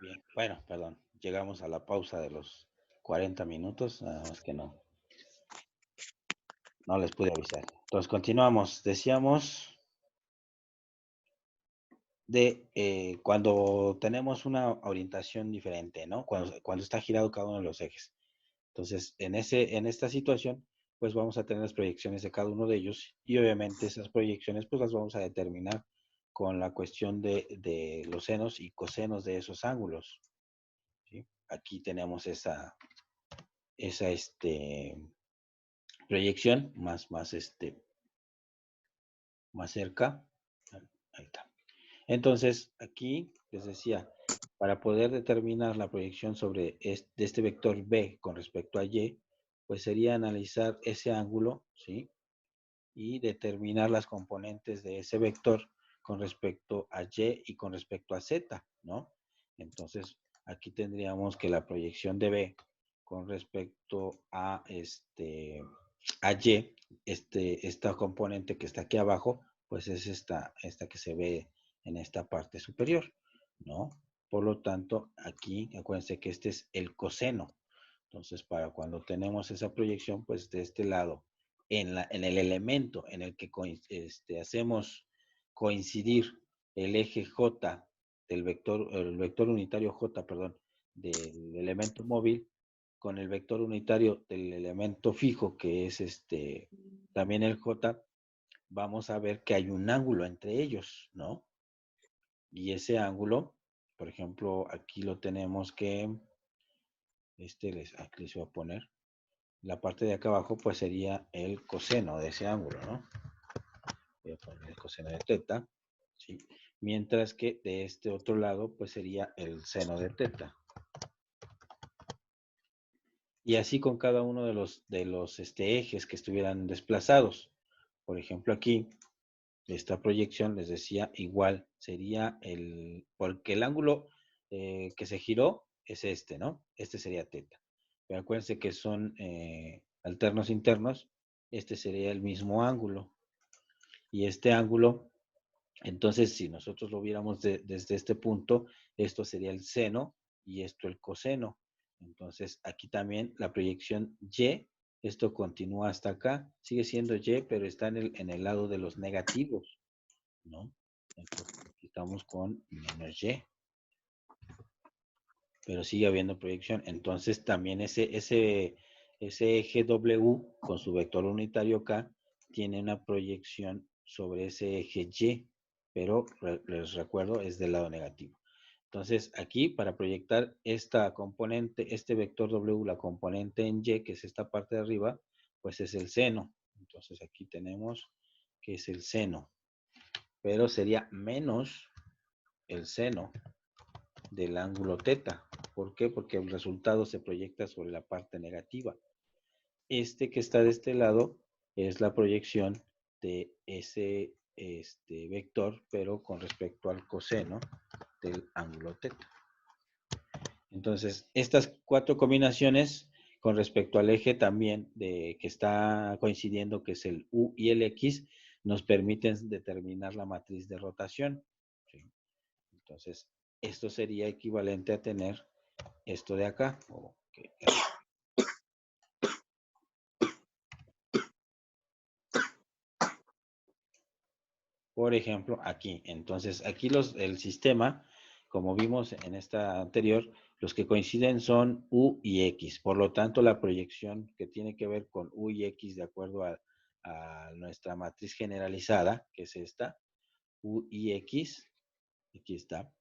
Bien, bueno, perdón, llegamos a la pausa de los 40 minutos, nada más que no les pude avisar. Entonces, continuamos. Decíamos de cuando tenemos una orientación diferente, ¿no? Cuando está girado cada uno de los ejes. Entonces, en esta situación, pues vamos a tener las proyecciones de cada uno de ellos y obviamente esas proyecciones, pues las vamos a determinar con la cuestión de los senos y cosenos de esos ángulos, ¿sí? Aquí tenemos esa proyección más cerca. Ahí está. Entonces, aquí les decía, para poder determinar la proyección sobre este vector B con respecto a Y, pues sería analizar ese ángulo, ¿sí? Y determinar las componentes de ese vector con respecto a Y y con respecto a Z, ¿no? Entonces, aquí tendríamos que la proyección de B con respecto a Y, esta componente que está aquí abajo, pues es esta que se ve en esta parte superior, ¿no? Por lo tanto, aquí, acuérdense que este es el coseno. Entonces, para cuando tenemos esa proyección, pues de este lado, en el elemento en el que hacemos coincidir el eje J el vector unitario J, perdón, del elemento móvil con el vector unitario del elemento fijo, que es también el J, vamos a ver que hay un ángulo entre ellos, ¿no? Y ese ángulo, por ejemplo, aquí lo tenemos que, aquí les voy a poner, la parte de acá abajo, pues sería el coseno de ese ángulo, ¿no? Voy a poner el coseno de teta, ¿sí? Mientras que de este otro lado, pues sería el seno de teta. Y así con cada uno de los ejes que estuvieran desplazados. Por ejemplo, aquí, esta proyección, les decía, igual sería porque el ángulo que se giró es este, ¿no? Este sería teta. Pero acuérdense que son alternos internos, este sería el mismo ángulo. Y este ángulo, entonces, si nosotros lo viéramos desde este punto, esto sería el seno y esto el coseno. Entonces, aquí también la proyección Y, esto continúa hasta acá, sigue siendo Y, pero está en el lado de los negativos, ¿no? Entonces, aquí estamos con menos Y, pero sigue habiendo proyección. Entonces, también ese eje W con su vector unitario K tiene una proyección sobre ese eje Y, pero les recuerdo, es del lado negativo. Entonces, aquí para proyectar esta componente, este vector W, la componente en Y, que es esta parte de arriba, pues es el seno. Entonces, aquí tenemos que es el seno, pero sería menos el seno del ángulo teta. ¿Por qué? Porque el resultado se proyecta sobre la parte negativa. Este que está de este lado es la proyección de ese vector, pero con respecto al coseno del ángulo teta. Entonces, estas cuatro combinaciones con respecto al eje también que está coincidiendo, que es el U y el X, nos permiten determinar la matriz de rotación, ¿sí? Entonces, esto sería equivalente a tener esto de acá. Por ejemplo, aquí. Entonces, aquí el sistema, como vimos en esta anterior, los que coinciden son U y X. Por lo tanto, la proyección que tiene que ver con U y X de acuerdo a nuestra matriz generalizada, que es esta, U y X, aquí está.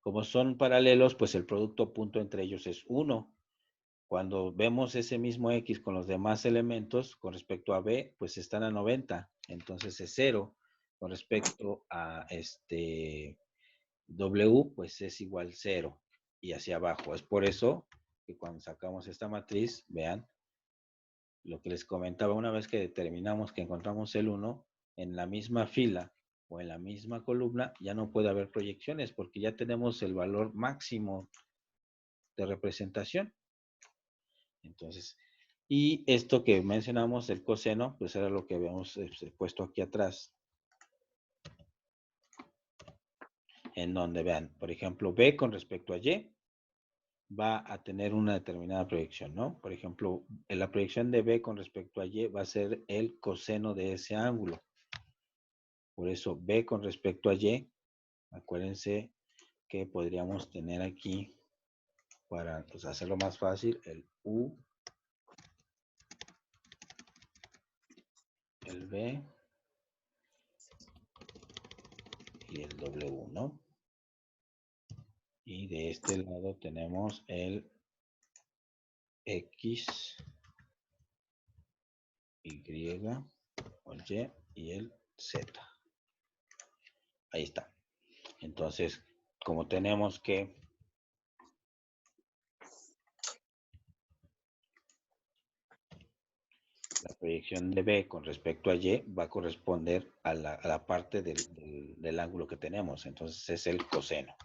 Como son paralelos, pues el producto punto entre ellos es 1. Cuando vemos ese mismo X con los demás elementos, con respecto a B, pues están a 90. Entonces es 0. Con respecto a W, pues es igual 0. Y hacia abajo. Es por eso que cuando sacamos esta matriz, vean, lo que les comentaba, una vez que determinamos que encontramos el 1, en la misma fila o en la misma columna, ya no puede haber proyecciones porque ya tenemos el valor máximo de representación. Entonces, y esto que mencionamos, el coseno, pues era lo que habíamos puesto aquí atrás. en donde vean, por ejemplo, B con respecto a Y va a tener una determinada proyección, ¿no? Por ejemplo, en la proyección de B con respecto a Y va a ser el coseno de ese ángulo. Por eso B con respecto a Y, acuérdense que podríamos tener aquí, para pues, hacerlo más fácil, el U, el B y el W, ¿no? Y de este lado tenemos el X, Y, o el Y y el Z. Ahí está. Entonces, como tenemos que la proyección de B con respecto a Y va a corresponder a la parte del ángulo que tenemos. Entonces es el coseno.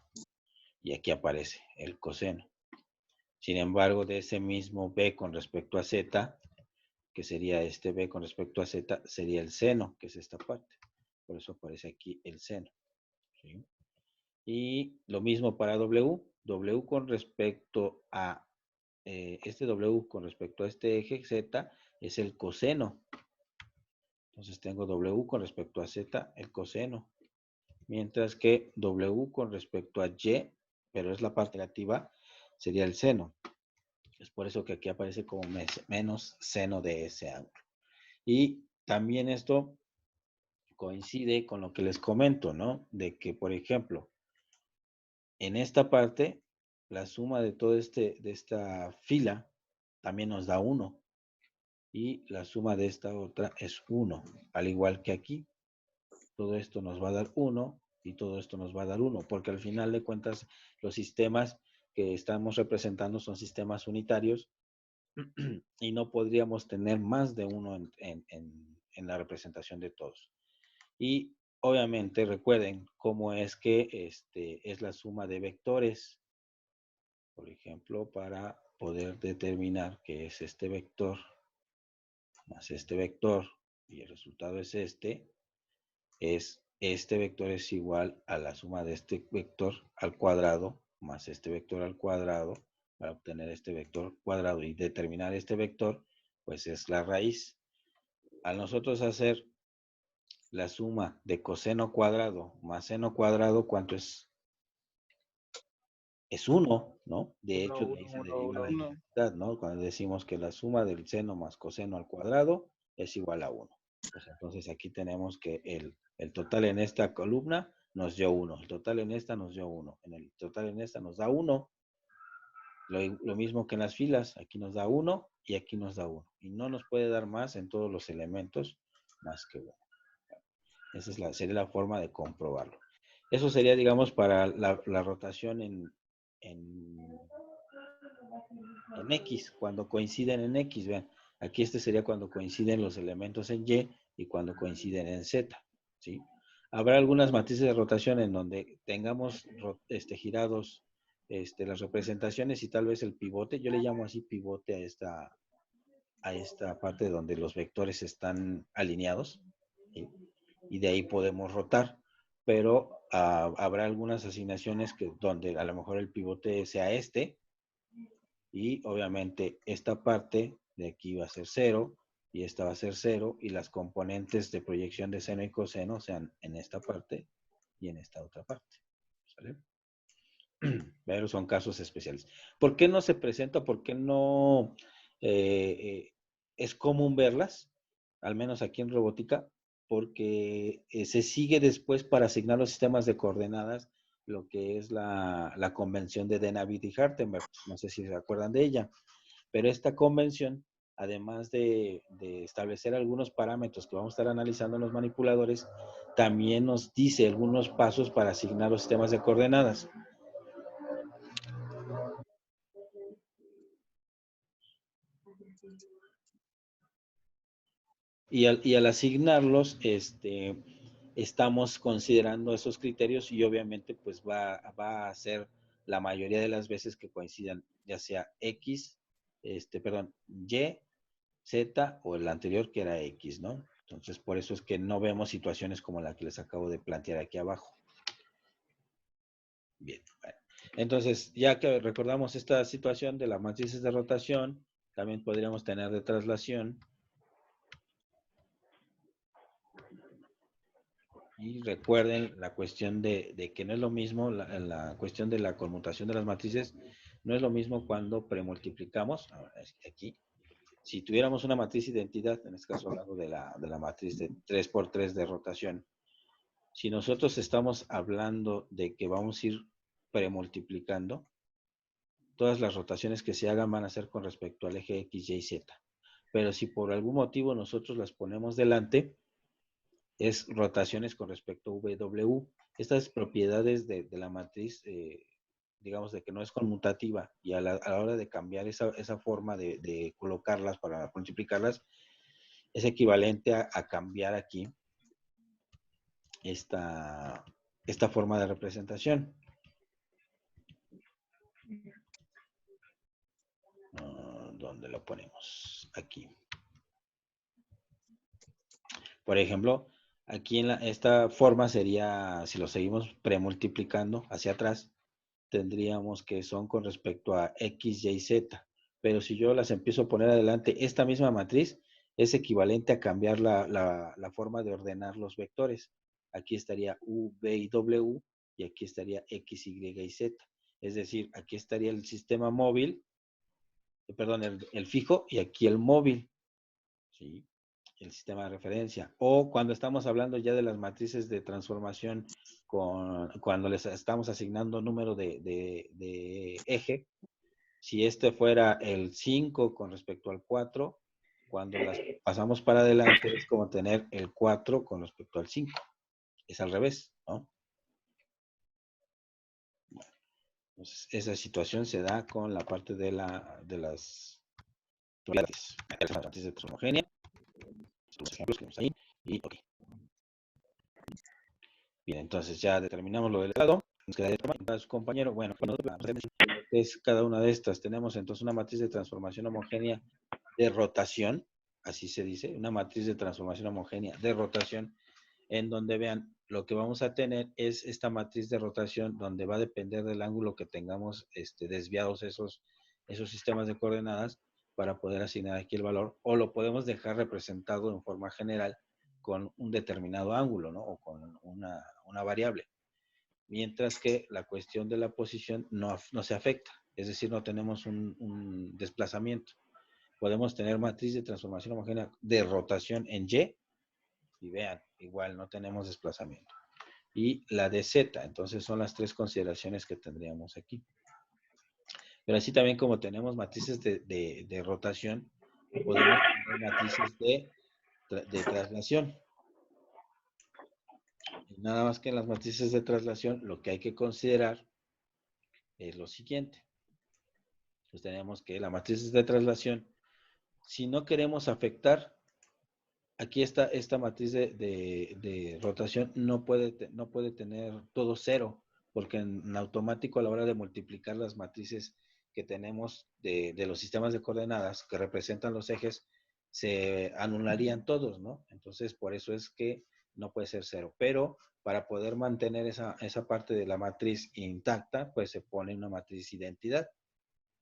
Y aquí aparece el coseno. Sin embargo, de ese mismo B con respecto a Z, que sería este B con respecto a Z, sería el seno, que es esta parte. Por eso aparece aquí el seno. ¿Sí? Y lo mismo para W. W con respecto a este W con respecto a este eje Z es el coseno. Entonces tengo W con respecto a Z, el coseno. Mientras que W con respecto a Y, pero es la parte negativa, sería el seno. Es por eso que aquí aparece como menos seno de ese ángulo. Y también esto coincide con lo que les comento, ¿no? De que, por ejemplo, en esta parte, la suma de todo de esta fila también nos da 1. Y la suma de esta otra es 1. Al igual que aquí, todo esto nos va a dar 1 y todo esto nos va a dar 1. Porque al final de cuentas, los sistemas que estamos representando son sistemas unitarios y no podríamos tener más de uno en la representación de todos. Y obviamente recuerden cómo es que es la suma de vectores. Por ejemplo, para poder determinar que es este vector más este vector y el resultado es este vector es igual a la suma de este vector al cuadrado más este vector al cuadrado para obtener este vector cuadrado y determinar este vector, pues es la raíz. Al nosotros hacer la suma de coseno cuadrado más seno cuadrado, ¿cuánto es? Es 1, ¿no? De Uno, hecho, de ahí uno, se uno, deriva la uno. dificultad, ¿no? Cuando decimos que la suma del seno más coseno al cuadrado es igual a 1. Pues entonces aquí tenemos que el total en esta columna nos dio 1, el total en esta nos dio 1, en el total en esta nos da 1, lo mismo que en las filas, aquí nos da 1 y aquí nos da 1. Y no nos puede dar más en todos los elementos más que 1. Esa sería la forma de comprobarlo. Eso sería, digamos, para la rotación en, en X, cuando coinciden en X, vean, aquí sería cuando coinciden los elementos en Y cuando coinciden en Z, ¿sí? Habrá algunas matrices de rotación en donde tengamos girados las representaciones y tal vez el pivote, yo le llamo así pivote a esta parte donde los vectores están alineados, ¿sí? Y de ahí podemos rotar, pero habrá algunas asignaciones donde a lo mejor el pivote sea y obviamente esta parte de aquí va a ser 0 y esta va a ser 0 y las componentes de proyección de seno y coseno sean en esta parte y en esta otra parte. ¿Sale? Pero son casos especiales. ¿Por qué no se presenta? ¿Por qué no es común verlas? Al menos aquí en robótica, porque se sigue después para asignar los sistemas de coordenadas lo que es la convención de Denavit y Hartenberg. No sé si se acuerdan de ella, pero esta convención, además de establecer algunos parámetros que vamos a estar analizando en los manipuladores, también nos dice algunos pasos para asignar los sistemas de coordenadas. Y al asignarlos, estamos considerando esos criterios y obviamente pues va a ser la mayoría de las veces que coincidan, ya sea X, Y, Z o el anterior que era X, ¿no? Entonces por eso es que no vemos situaciones como la que les acabo de plantear aquí abajo. Bien, bueno. Entonces, ya que recordamos esta situación de las matrices de rotación, también podríamos tener de traslación. Y recuerden la cuestión de que no es lo mismo, la cuestión de la conmutación de las matrices, no es lo mismo cuando premultiplicamos. Ahora, aquí, si tuviéramos una matriz identidad, en este caso hablando de la matriz de 3×3 de rotación, si nosotros estamos hablando de que vamos a ir premultiplicando, todas las rotaciones que se hagan van a ser con respecto al eje X, Y, Z. Pero si por algún motivo nosotros las ponemos delante, es rotaciones con respecto a W. Estas propiedades de la matriz, digamos, de que no es conmutativa y a la hora de cambiar esa forma de colocarlas para multiplicarlas, es equivalente a cambiar aquí esta forma de representación. ¿Dónde lo ponemos? Aquí. Por ejemplo, aquí en esta forma sería, si lo seguimos premultiplicando hacia atrás, tendríamos que son con respecto a X, Y, Z. Pero si yo las empiezo a poner adelante, esta misma matriz es equivalente a cambiar la forma de ordenar los vectores. Aquí estaría U, V y W, y aquí estaría X, Y y Z. Es decir, aquí estaría el sistema móvil, perdón, el fijo, y aquí el móvil, ¿sí? El sistema de referencia. O cuando estamos hablando ya de las matrices de transformación, cuando les estamos asignando número de eje, si este fuera el 5 con respecto al 4, cuando las pasamos para adelante es como tener el 4 con respecto al 5. Es al revés, ¿no? Bueno, entonces esa situación se da con la parte de las matrices homogéneas. Los ejemplos que vemos ahí. Y ok. Bien, entonces ya determinamos lo del lado. Nos queda de su compañero. Bueno, es cada una de estas. Tenemos entonces una matriz de transformación homogénea de rotación, así se dice, una matriz de transformación homogénea de rotación, en donde vean, lo que vamos a tener es esta matriz de rotación donde va a depender del ángulo que tengamos desviados esos sistemas de coordenadas para poder asignar aquí el valor, o lo podemos dejar representado en forma general con un determinado ángulo, ¿no? O con una variable. Mientras que la cuestión de la posición no se afecta, es decir, no tenemos un desplazamiento. Podemos tener matriz de transformación homogénea de rotación en y vean, igual no tenemos desplazamiento. Y la de Z, entonces son las tres consideraciones que tendríamos aquí. Pero así también como tenemos matrices de rotación, podemos tener matrices de traslación. Nada más que en las matrices de traslación lo que hay que considerar es lo siguiente. Pues tenemos que la matriz de traslación, si no queremos afectar, aquí esta matriz de rotación no puede tener todo cero, porque en automático a la hora de multiplicar las matrices que tenemos de los sistemas de coordenadas que representan los ejes, se anularían todos, ¿no? Entonces, por eso es que no puede ser cero. Pero para poder mantener esa parte de la matriz intacta, pues se pone una matriz identidad.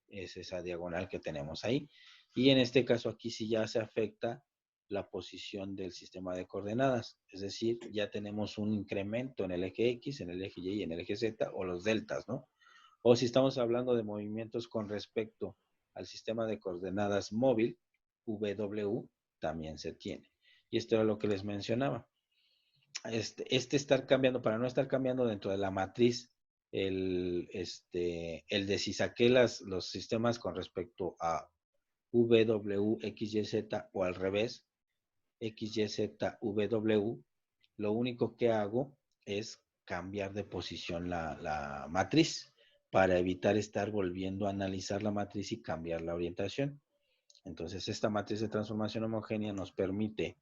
Es esa diagonal que tenemos ahí. Y en este caso aquí sí ya se afecta la posición del sistema de coordenadas. Es decir, ya tenemos un incremento en el eje X, en el eje Y y en el eje Z, o los deltas, ¿no? O si estamos hablando de movimientos con respecto al sistema de coordenadas móvil, VW, también se tiene. Y esto era lo que les mencionaba. Estar cambiando, para no estar cambiando dentro de la matriz, el de si saqué los sistemas con respecto a VW, XYZ o al revés, XYZ, VW, lo único que hago es cambiar de posición la matriz para evitar estar volviendo a analizar la matriz y cambiar la orientación. Entonces, esta matriz de transformación homogénea nos permite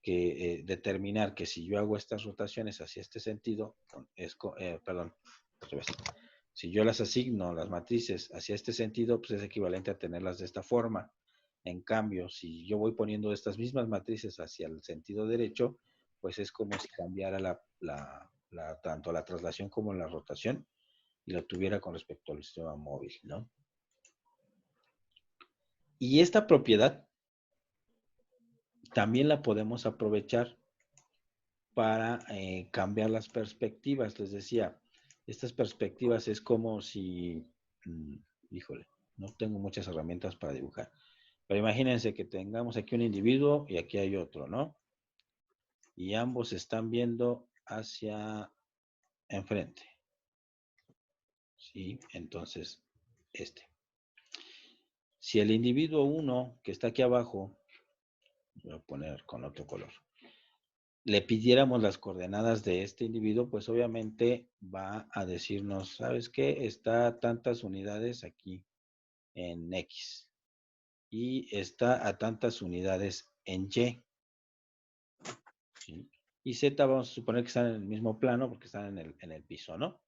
determinar que si yo hago estas rotaciones hacia este sentido, perdón, al revés. Si yo las asigno, las matrices, hacia este sentido, pues es equivalente a tenerlas de esta forma. En cambio, si yo voy poniendo estas mismas matrices hacia el sentido derecho, pues es como si cambiara tanto la traslación como la rotación. y lo tuviera con respecto al sistema móvil, ¿no? Y esta propiedad también la podemos aprovechar para cambiar las perspectivas. Les decía, estas perspectivas es como si, híjole, no tengo muchas herramientas para dibujar, pero imagínense que tengamos aquí un individuo y aquí hay otro, ¿no? Y ambos están viendo hacia enfrente, ¿sí? Entonces, si el individuo 1 que está aquí abajo, voy a poner con otro color, le pidiéramos las coordenadas de este individuo, pues obviamente va a decirnos, ¿sabes qué? Está a tantas unidades aquí en X y está a tantas unidades en Y, ¿sí? Y Z vamos a suponer que están en el mismo plano porque están en el piso, ¿no?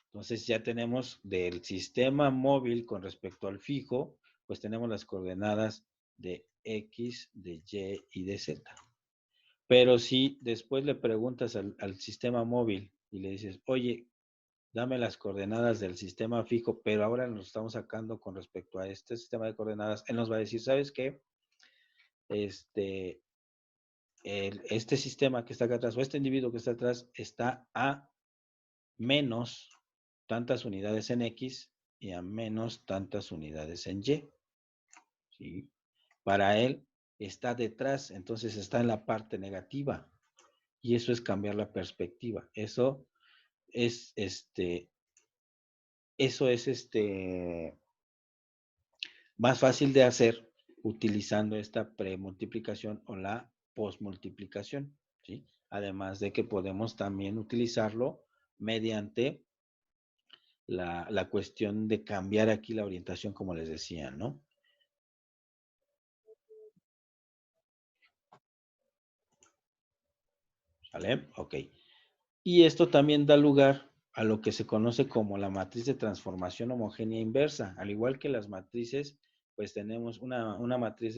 Entonces ya tenemos del sistema móvil con respecto al fijo, pues tenemos las coordenadas de X, de Y y de Z. Pero si después le preguntas al sistema móvil y le dices, oye, dame las coordenadas del sistema fijo, pero ahora nos estamos sacando con respecto a este sistema de coordenadas, él nos va a decir, ¿sabes qué? Este sistema que está acá atrás, o este individuo que está atrás, está a menos tantas unidades en X y a menos tantas unidades en Y. ¿Sí? Para él está detrás, entonces está en la parte negativa. Y eso es cambiar la perspectiva. Es eso es más fácil de hacer utilizando esta premultiplicación o la posmultiplicación, ¿sí? Además de que podemos también utilizarlo mediante la cuestión de cambiar aquí la orientación, como les decía, ¿no? ¿Vale? Ok. Y esto también da lugar a lo que se conoce como la matriz de transformación homogénea inversa. Al igual que las matrices, pues tenemos una matriz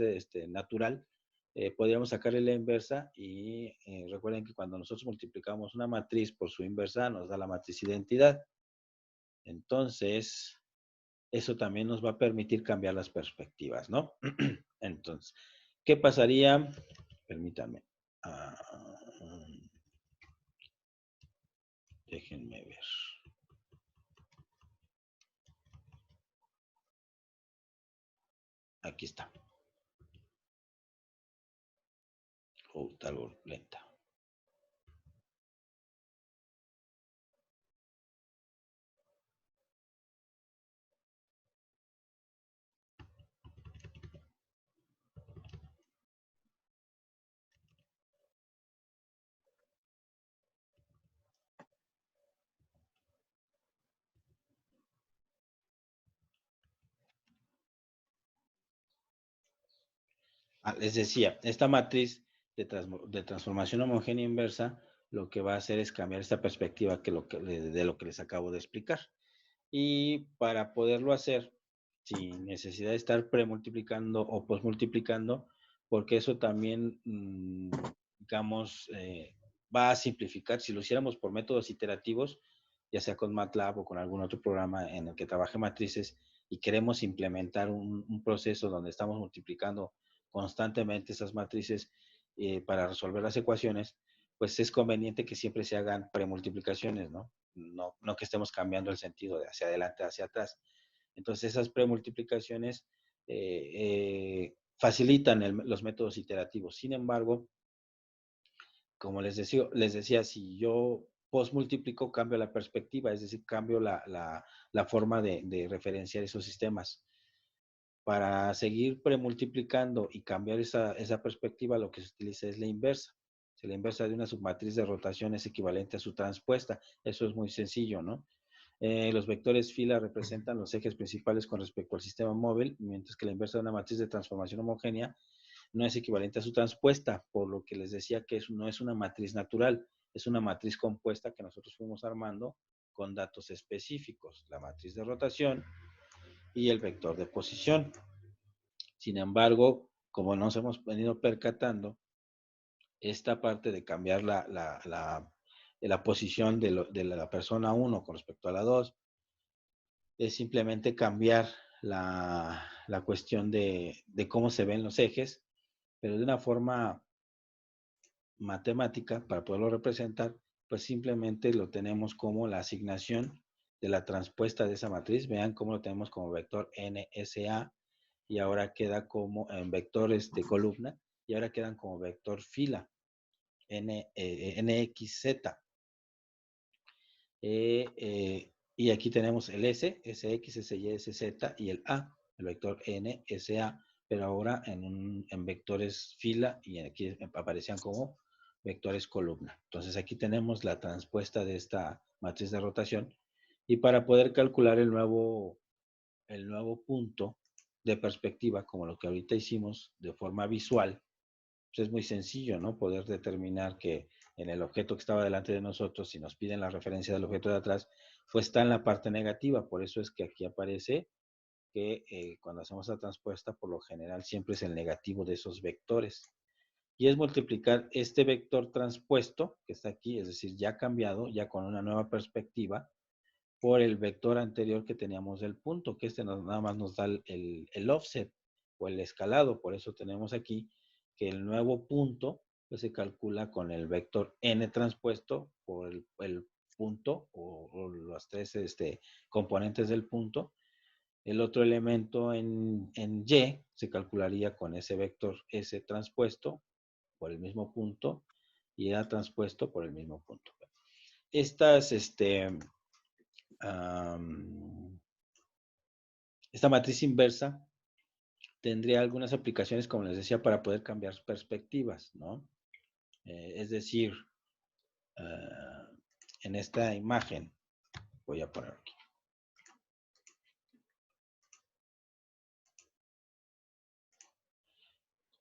natural. Podríamos sacarle la inversa y recuerden que cuando nosotros multiplicamos una matriz por su inversa, nos da la matriz identidad. Entonces, eso también nos va a permitir cambiar las perspectivas, ¿no? Entonces, ¿qué pasaría? Permítanme. Déjenme ver. Aquí está. Está algo lenta. Les decía, esta matriz de transformación homogénea inversa lo que va a hacer es cambiar esta perspectiva de lo que les acabo de explicar. Y para poderlo hacer, sin necesidad de estar premultiplicando o posmultiplicando, porque eso también, digamos, va a simplificar. Si lo hiciéramos por métodos iterativos, ya sea con MATLAB o con algún otro programa en el que trabaje matrices y queremos implementar un proceso donde estamos multiplicando constantemente esas matrices para resolver las ecuaciones, pues es conveniente que siempre se hagan premultiplicaciones, ¿no? No que estemos cambiando el sentido de hacia adelante, hacia atrás. Entonces esas premultiplicaciones facilitan los métodos iterativos. Sin embargo, como les decía, si yo postmultiplico, cambio la perspectiva, es decir, cambio la forma de referenciar esos sistemas. Para seguir premultiplicando y cambiar esa perspectiva, lo que se utiliza es la inversa. Si la inversa de una submatriz de rotación es equivalente a su transpuesta, eso es muy sencillo, ¿no? Los vectores fila representan los ejes principales con respecto al sistema móvil, mientras que la inversa de una matriz de transformación homogénea no es equivalente a su transpuesta, por lo que les decía que no es una matriz natural, es una matriz compuesta que nosotros fuimos armando con datos específicos, la matriz de rotación y el vector de posición. Sin embargo, como nos hemos venido percatando, esta parte de cambiar la posición de la persona 1 con respecto a la 2 es simplemente cambiar la cuestión de cómo se ven los ejes, pero de una forma matemática, para poderlo representar, pues simplemente lo tenemos como la asignación de la transpuesta de esa matriz. Vean cómo lo tenemos como vector NSA y ahora queda como en vectores de columna y ahora quedan como vector fila NXZ. Y aquí tenemos el S, SX, SY, SZ y el A, el vector N, SA, pero ahora en vectores fila y aquí aparecían como vectores columna. Entonces aquí tenemos la transpuesta de esta matriz de rotación y para poder calcular el nuevo punto de perspectiva, como lo que ahorita hicimos de forma visual, pues es muy sencillo, ¿no? Poder determinar que en el objeto que estaba delante de nosotros, si nos piden la referencia del objeto de atrás, pues está en la parte negativa. Por eso es que aquí aparece que cuando hacemos la transpuesta, por lo general siempre es el negativo de esos vectores. Y es multiplicar este vector transpuesto, que está aquí, es decir, ya cambiado, ya con una nueva perspectiva, por el vector anterior que teníamos del punto, que nada más nos da el offset o el escalado. Por eso tenemos aquí que el nuevo punto pues, se calcula con el vector n transpuesto por el punto o los tres componentes del punto. El otro elemento en Y se calcularía con ese vector S transpuesto por el mismo punto y A transpuesto por el mismo punto. Estas, esta matriz inversa tendría algunas aplicaciones, como les decía, para poder cambiar perspectivas, ¿no? Es decir, en esta imagen, voy a poner aquí.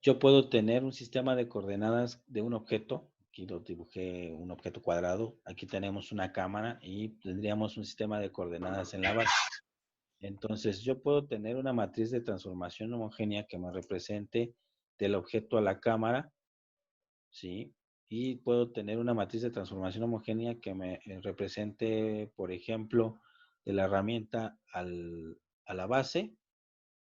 Yo puedo tener un sistema de coordenadas de un objeto. Aquí lo dibujé un objeto cuadrado. Aquí tenemos una cámara y tendríamos un sistema de coordenadas en la base. Entonces, yo puedo tener una matriz de transformación homogénea que me represente del objeto a la cámara, ¿sí? Y puedo tener una matriz de transformación homogénea que me represente, por ejemplo, de la herramienta a la base.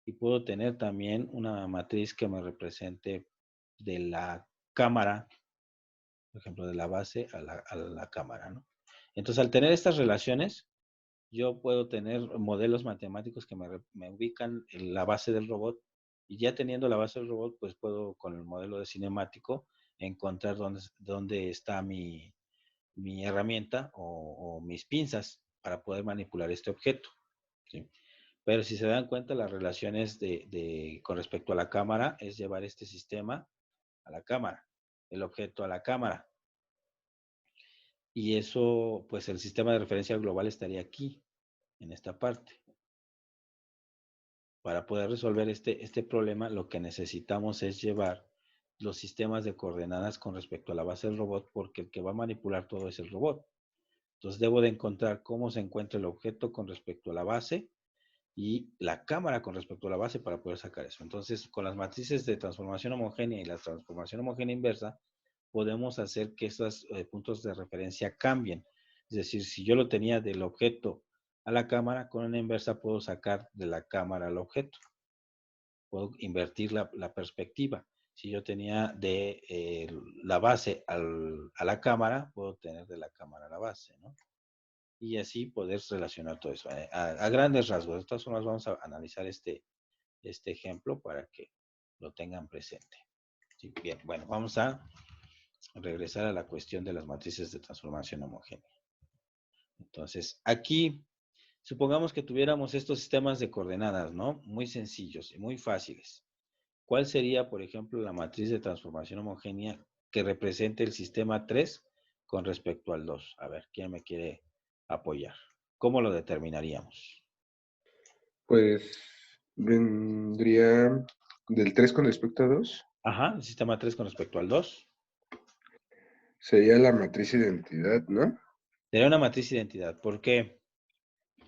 Y puedo tener también una matriz que me represente de la cámara, por ejemplo, de la base a la cámara, ¿no? Entonces, al tener estas relaciones, yo puedo tener modelos matemáticos que me ubican en la base del robot y ya teniendo la base del robot, pues puedo con el modelo de cinemático encontrar dónde está mi herramienta o mis pinzas para poder manipular este objeto, ¿sí? Pero si se dan cuenta, las relaciones con respecto a la cámara es llevar este sistema a la cámara, el objeto a la cámara. Y eso, pues el sistema de referencia global estaría aquí, en esta parte. Para poder resolver este problema, lo que necesitamos es llevar los sistemas de coordenadas con respecto a la base del robot, porque el que va a manipular todo es el robot. Entonces debo de encontrar cómo se encuentra el objeto con respecto a la base y la cámara con respecto a la base para poder sacar eso. Entonces, con las matrices de transformación homogénea y la transformación homogénea inversa, podemos hacer que esos puntos de referencia cambien. Es decir, si yo lo tenía del objeto a la cámara, con una inversa puedo sacar de la cámara al objeto. Puedo invertir la perspectiva. Si yo tenía de la base a la cámara, puedo tener de la cámara a la base, ¿no? Y así poder relacionar todo eso. A grandes rasgos. De todas formas, vamos a analizar este ejemplo para que lo tengan presente. Sí, bien, bueno, vamos a regresar a la cuestión de las matrices de transformación homogénea. Entonces, aquí, supongamos que tuviéramos estos sistemas de coordenadas, ¿no? Muy sencillos y muy fáciles. ¿Cuál sería, por ejemplo, la matriz de transformación homogénea que represente el sistema 3 con respecto al 2? A ver, ¿quién me quiere apoyar? ¿Cómo lo determinaríamos? Pues vendría del 3 con respecto a 2. Ajá, el sistema 3 con respecto al 2. Sería la matriz identidad, ¿no? Sería una matriz de identidad. ¿Por qué?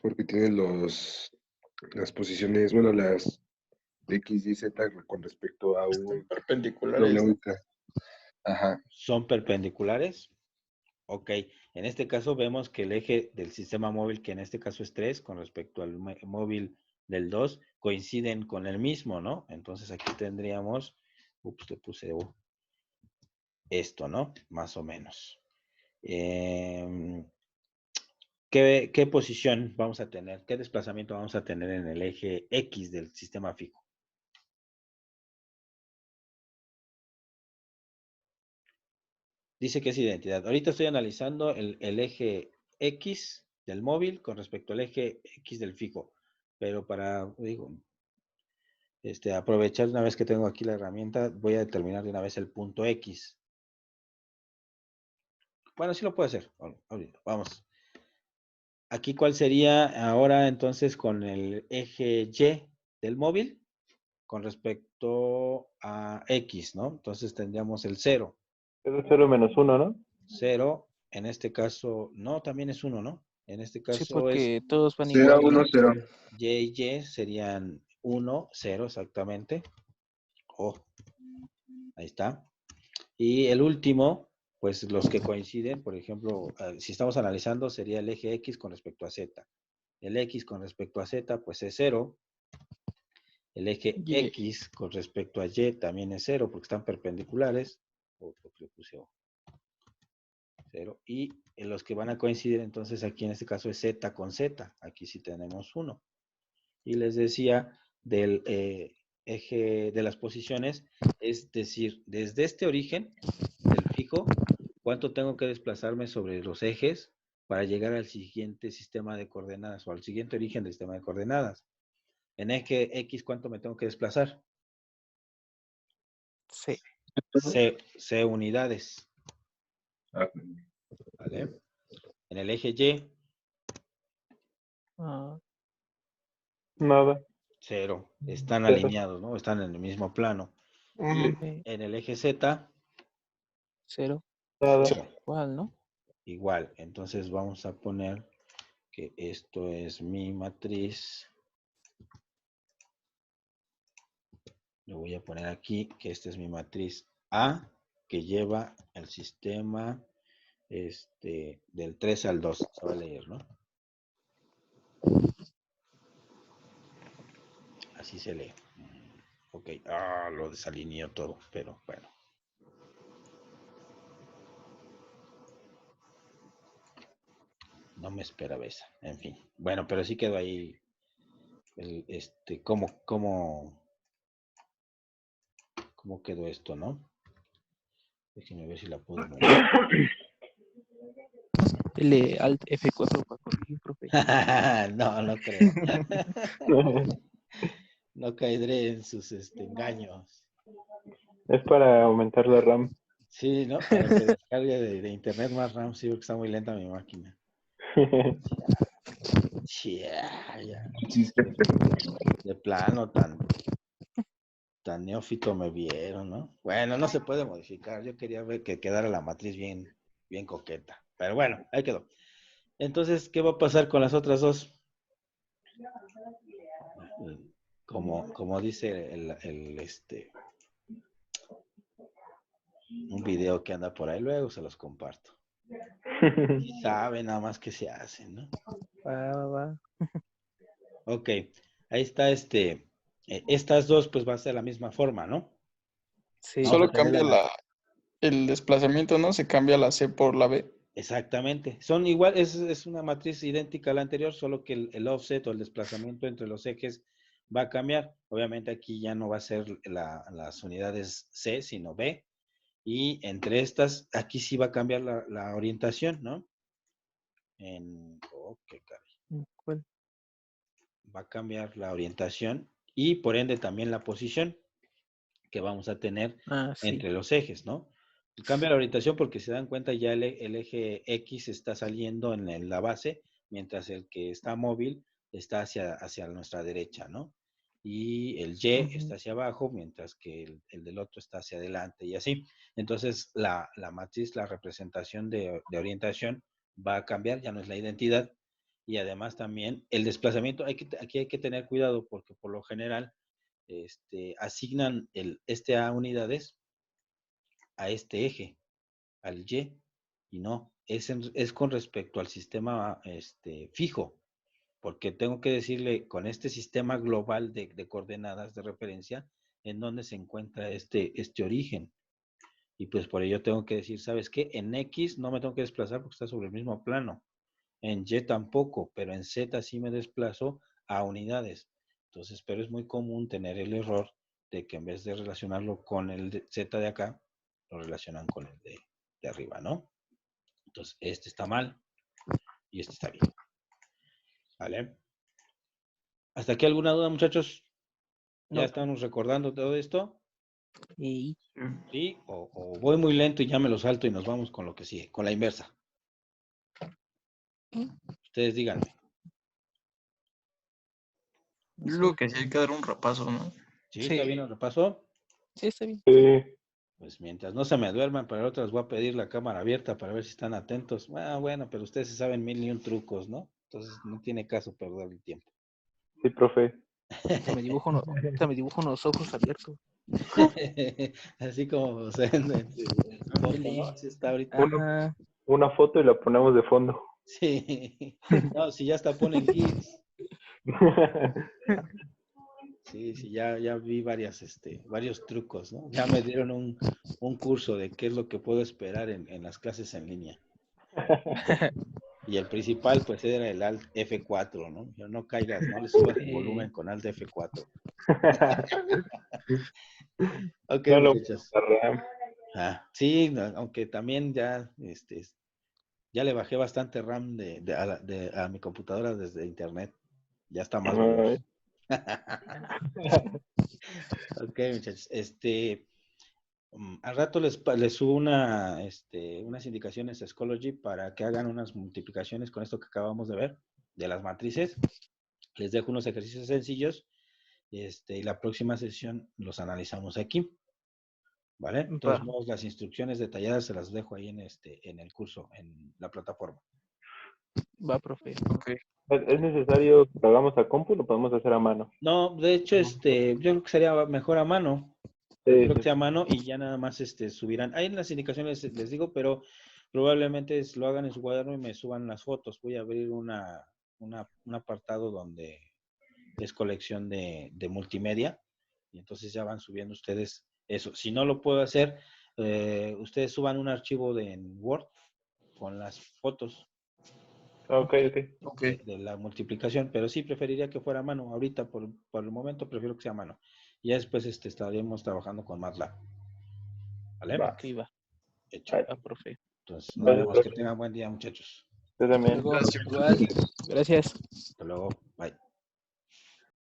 Porque tiene las posiciones, bueno, las X, Y, Z con respecto a Son un perpendiculares. doble ultra. Ajá. Son perpendiculares. Ok, en este caso vemos que el eje del sistema móvil, que en este caso es 3, con respecto al móvil del 2, coinciden con el mismo, ¿no? Entonces aquí tendríamos, le puse esto, ¿no? Más o menos. ¿Qué posición vamos a tener? ¿Qué desplazamiento vamos a tener en el eje X del sistema fijo? Dice que es identidad. Ahorita estoy analizando el eje X del móvil con respecto al eje X del fijo. Pero para, digo, aprovechar una vez que tengo aquí la herramienta, voy a determinar de una vez el punto X. Bueno, sí lo puedo hacer. Vamos. Aquí, ¿cuál sería ahora entonces con el eje Y del móvil? Con respecto a X, ¿no? Entonces tendríamos el 0. Es 0 menos 1, ¿no? 0, en este caso, no, también es 1, ¿no? En este Sí, caso es porque todos van 0, igual. 1, 0. Y y Y serían 1, 0 exactamente. Oh, ahí está. Y el último, pues los que coinciden, por ejemplo, si estamos analizando, sería el eje X con respecto a Z. El X con respecto a Z, pues es 0. El eje Y X con respecto a Y también es 0 porque están perpendiculares. Le puse 0. Y en los que van a coincidir, entonces aquí en este caso es Z con Z. Aquí sí tenemos 1. Y les decía del eje de las posiciones, es decir, desde este origen del fijo, ¿cuánto tengo que desplazarme sobre los ejes para llegar al siguiente sistema de coordenadas o al siguiente origen del sistema de coordenadas? En eje X, ¿cuánto me tengo que desplazar? C. C unidades. ¿Vale? En el eje Y, Nada. 0. Están 0. alineados, ¿no? Están en el mismo plano. Ujú. Y en el eje Z, 0. Nada. 0. Igual, ¿no? Igual. Entonces vamos a poner que esto es mi matriz. Le voy a poner aquí que esta es mi matriz A, que lleva el sistema del 3 al 2. Se va a leer, ¿no? Así se lee. Ok. Lo desalineó todo, pero bueno. No me esperaba esa. En fin. Bueno, pero sí quedó ahí cómo quedó esto, ¿no? Déjenme ver si la puedo mover. L Alt F4 para corregir, profe. No creo. No caeré en sus engaños. Es para aumentar la RAM. Sí, ¿no? Para que descargue de internet más RAM, sí, porque está muy lenta mi máquina. Ya. De plano, tan neófito me vieron, ¿no? Bueno, no se puede modificar. Yo quería ver que quedara la matriz bien, bien coqueta. Pero bueno, ahí quedó. Entonces, ¿qué va a pasar con las otras dos? Como dice un video que anda por ahí, luego se los comparto. Y sabe nada más que se hacen, ¿no? Va. Ok, ahí está estas dos pues va a ser la misma forma, ¿no? Sí. Vamos a Solo tener cambia el desplazamiento, ¿no? Se cambia la C por la B. Exactamente, son igual, es una matriz idéntica a la anterior, solo que el offset o el desplazamiento entre los ejes va a cambiar. Obviamente aquí ya no va a ser las unidades C, sino B. Y entre estas, aquí sí va a cambiar la orientación, ¿no? Qué caray. ¿Cuál? Va a cambiar la orientación y por ende también la posición que vamos a tener Sí. entre los ejes, ¿no? Cambia la orientación porque se dan cuenta ya el eje X está saliendo en la base, mientras el que está móvil está hacia nuestra derecha, ¿no? Y el Y está hacia abajo, mientras que el del otro está hacia adelante y así. Entonces, la matriz, la representación de orientación va a cambiar, ya no es la identidad. Y además también el desplazamiento, aquí hay que tener cuidado porque por lo general asignan A unidades a este eje, al Y, y no. es con respecto al sistema fijo, porque tengo que decirle con este sistema global de coordenadas de referencia en donde se encuentra este origen. Y pues por ello tengo que decir, ¿sabes qué? En X no me tengo que desplazar porque está sobre el mismo plano. En Y tampoco, pero en Z sí me desplazo a unidades. Entonces, pero es muy común tener el error de que en vez de relacionarlo con el Z de acá, lo relacionan con el de arriba, ¿no? Entonces, este está mal y este está bien. ¿Vale? ¿Hasta aquí alguna duda, muchachos? ¿Ya No. estamos recordando todo esto? Y ¿Sí? O voy muy lento y ya me lo salto y nos vamos con lo que sigue, con la inversa. Ustedes díganme. Yo creo que sí hay que dar un repaso, ¿no? ¿Sí? ¿Está bien el repaso? Sí, está bien. Sí. Pues mientras no se me duerman, para otras voy a pedir la cámara abierta para ver si están atentos. Ah, bueno, pero ustedes se saben 1001 trucos, ¿no? Entonces no tiene caso perder el tiempo. Sí, profe. Hasta me dibujo unos ojos abiertos. Así como se ven en su foto, ¿no? Así está ahorita. Ajá. Una foto y la ponemos de fondo. Sí. No, si ya hasta ponen GIFs. Sí, sí, ya vi varios trucos, ¿no? Ya me dieron un curso de qué es lo que puedo esperar en las clases en línea. Y el principal, pues, era el Alt F4, ¿no? Yo no caigas, no le subas el volumen con Alt F4. Ok, No lo muchachos. RAM. Sí, aunque también ya le bajé bastante RAM a mi computadora desde internet. Ya está más veloz. Ok, muchachos. Al rato les subo unas indicaciones a Schoology para que hagan unas multiplicaciones con esto que acabamos de ver, de las matrices. Les dejo unos ejercicios sencillos, y la próxima sesión los analizamos aquí. ¿Vale? De todos Va. modos, las instrucciones detalladas se las dejo ahí en el curso, en la plataforma. Va, profe. Ok. ¿Es necesario que lo hagamos a compu o lo podemos hacer a mano? No, de hecho, yo creo que sería mejor a mano. Sí, Prefiero que sí. sea a mano y ya nada más subirán. Ahí en las indicaciones les digo, pero probablemente lo hagan en su cuaderno y me suban las fotos. Voy a abrir un apartado donde es colección de multimedia y entonces ya van subiendo ustedes eso. Si no lo puedo hacer, ustedes suban un archivo en Word con las fotos Ok, ok. Ok. de la multiplicación, pero sí preferiría que fuera a mano. Ahorita, por el momento, prefiero que sea a mano. Y ya después estaríamos trabajando con MATLAB. ¿Vale? Va. Ok, va. Hecho. Vale. Va, profe. Entonces, nos Gracias, vemos. Que profe. tengan buen día, muchachos. Usted también. Luego, Gracias. igual. Gracias. Hasta luego. Bye.